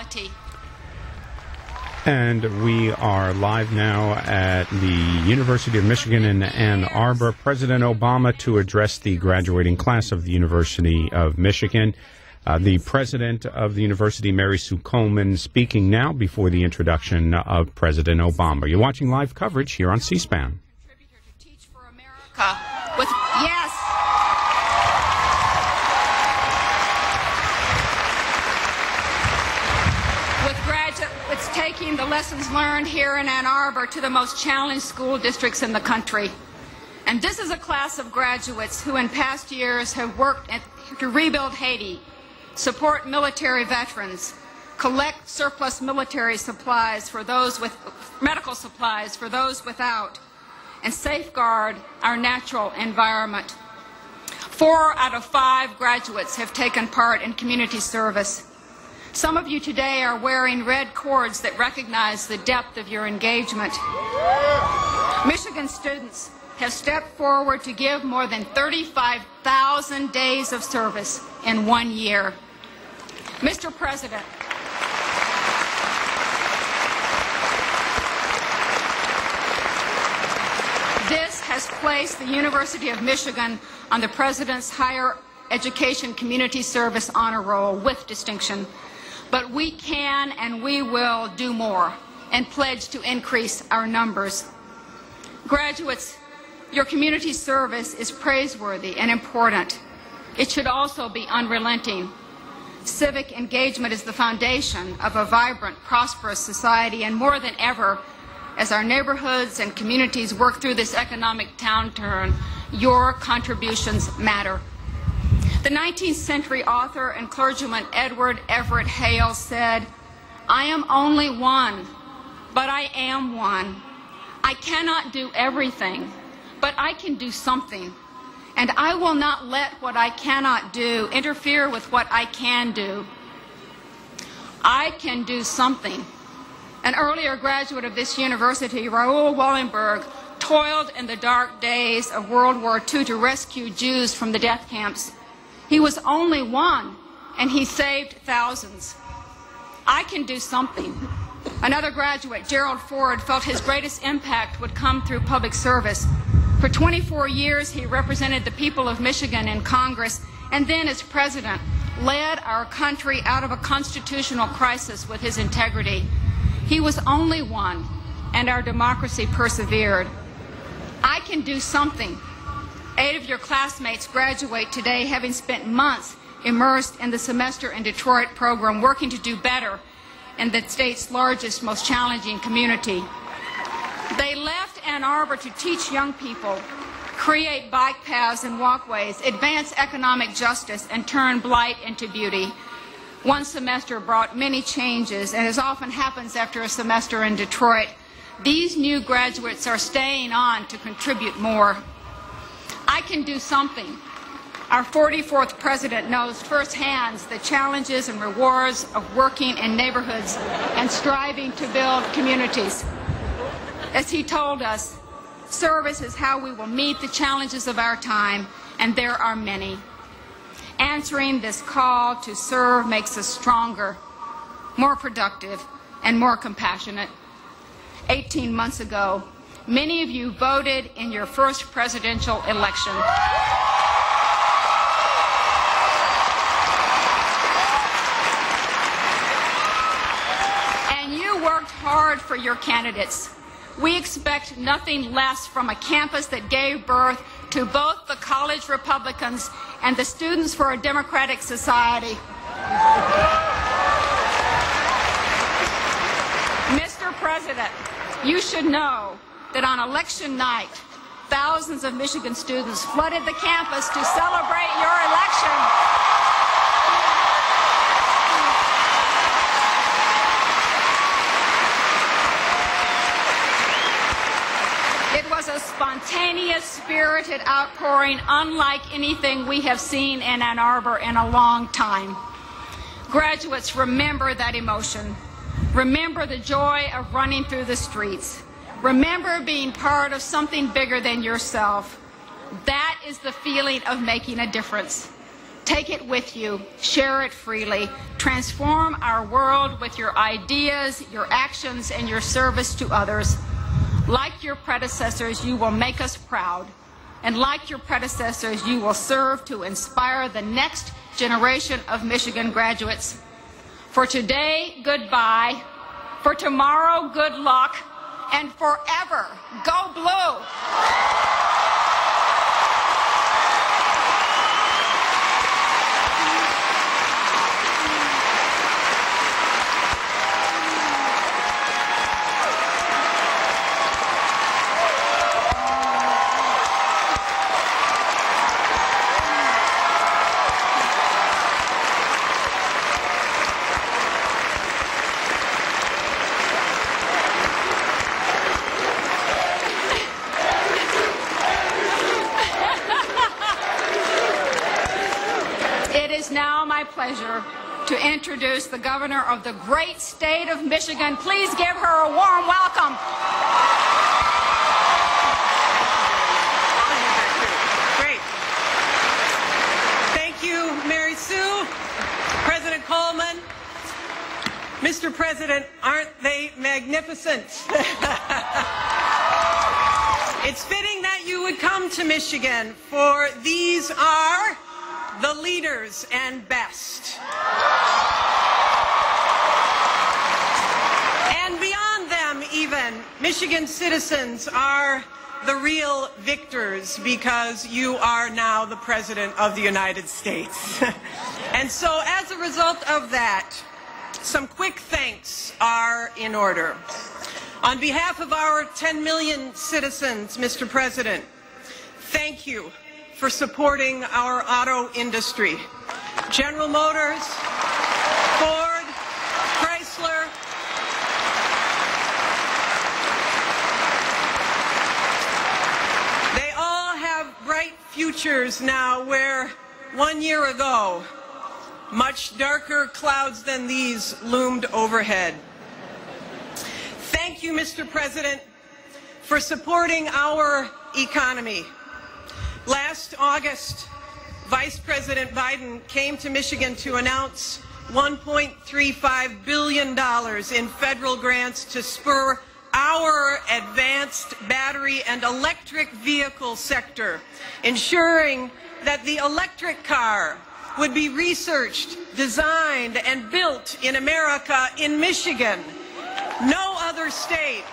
reality. And we are live now at the University of Michigan in Ann Arbor. President Obama to address the graduating class of the University of Michigan. The president of the university, Mary Sue Coleman, speaking now before the introduction of President Obama. You're watching live coverage here on C-SPAN. It's taking the lessons learned here in Ann Arbor to the most challenged school districts in the country. And this is a class of graduates who in past years have worked to rebuild Haiti, support military veterans, collect surplus military supplies for those with medical supplies for those without, and safeguard our natural environment. 4 out of 5 graduates have taken part in community service. Some of you today are wearing red cords that recognize the depth of your engagement. Michigan students have stepped forward to give more than 35,000 days of service in 1 year. Mr. President, this has placed the University of Michigan on the President's Higher Education Community Service Honor Roll with distinction. But we can and we will do more and pledge to increase our numbers. Graduates, your community service is praiseworthy and important. It should also be unrelenting. Civic engagement is the foundation of a vibrant, prosperous society, and more than ever, as our neighborhoods and communities work through this economic downturn, your contributions matter. The 19th century author and clergyman Edward Everett Hale said, "I am only one, but I am one. I cannot do everything, but I can do something. And I will not let what I cannot do interfere with what I can do. I can do something." An earlier graduate of this university, Raoul Wallenberg, toiled in the dark days of World War II to rescue Jews from the death camps. He was only one, and he saved thousands. I can do something. Another graduate, Gerald Ford, felt his greatest impact would come through public service. For 24 years, he represented the people of Michigan in Congress, and then as president, led our country out of a constitutional crisis with his integrity. He was only one, and our democracy persevered. I can do something. 8 of your classmates graduate today having spent months immersed in the Semester in Detroit program, working to do better in the state's largest, most challenging community. They left Ann Arbor to teach young people, create bike paths and walkways, advance economic justice, and turn blight into beauty. One semester brought many changes, and as often happens after a semester in Detroit, these new graduates are staying on to contribute more. I can do something. Our 44th president knows firsthand the challenges and rewards of working in neighborhoods and striving to build communities. As he told us, service is how we will meet the challenges of our time, and there are many. Answering this call to serve makes us stronger, more productive, and more compassionate. 18 months ago, many of you voted in your first presidential election. And you worked hard for your candidates. We expect nothing less from a campus that gave birth to both the college Republicans and the Students for a Democratic Society. Mr. President, you should know that on election night, thousands of Michigan students flooded the campus to celebrate your election. It was a spontaneous, spirited outpouring unlike anything we have seen in Ann Arbor in a long time. Graduates, remember that emotion. Remember the joy of running through the streets. Remember being part of something bigger than yourself. That is the feeling of making a difference. Take it with you, share it freely, transform our world with your ideas, your actions, and your service to others. Like your predecessors, you will make us proud. And like your predecessors, you will serve to inspire the next generation of Michigan graduates. For today, goodbye. For tomorrow, good luck. And forever, go blue! It is now my pleasure to introduce the governor of the great state of Michigan. Please give her a warm welcome. Great. Thank you, Mary Sue, President Coleman. Mr. President, aren't they magnificent? It's fitting that you would come to Michigan, for these are the leaders and best. And beyond them even, Michigan citizens are the real victors because you are now the President of the United States. And so as a result of that, some quick thanks are in order. On behalf of our 10 million citizens, Mr. President, thank you for supporting our auto industry. General Motors, Ford, Chrysler, they all have bright futures now where 1 year ago, much darker clouds than these loomed overhead. Thank you, Mr. President, for supporting our economy. Last August, Vice President Biden came to Michigan to announce $1.35 billion in federal grants to spur our advanced battery and electric vehicle sector, ensuring that the electric car would be researched, designed, and built in America, in Michigan. No other state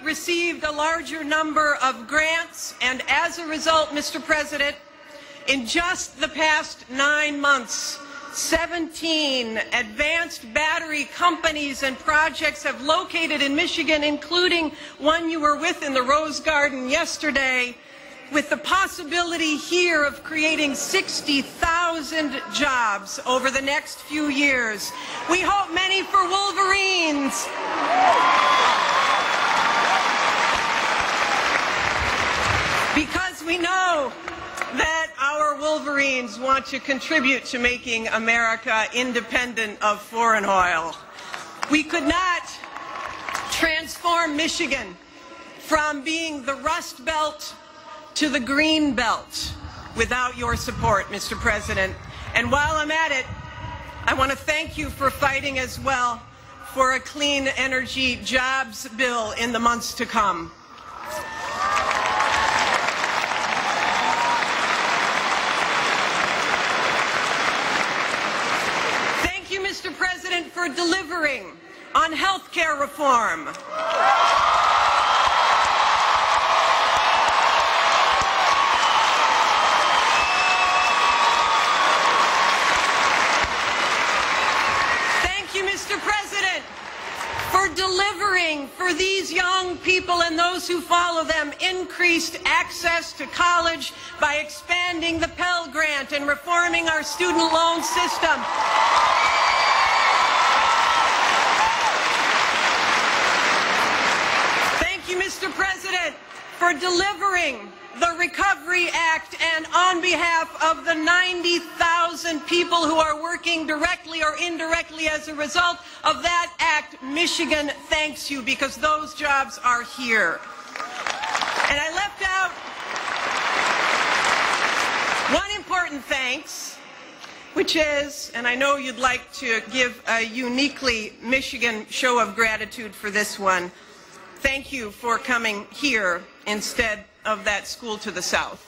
received a larger number of grants, and as a result, Mr. President, in just the past 9 months, 17 advanced battery companies and projects have located in Michigan, including one you were with in the Rose Garden yesterday, with the possibility here of creating 60,000 jobs over the next few years. We hope many for Wolverines. Because we know that our Wolverines want to contribute to making America independent of foreign oil. We could not transform Michigan from being the Rust Belt to the Green Belt without your support, Mr. President. And while I'm at it, I want to thank you for fighting as well for a clean energy jobs bill in the months to come. Thank you, Mr. President, for delivering on health care reform. Mr. President, for delivering for these young people and those who follow them increased access to college by expanding the Pell Grant and reforming our student loan system. Thank you, Mr. President, for delivering the Recovery Act, and on behalf of the 90,000 people who are working directly or indirectly as a result of that act, Michigan thanks you, because those jobs are here. And I left out one important thanks, which is, and I know you'd like to give a uniquely Michigan show of gratitude for this one, thank you for coming here instead of that school to the south.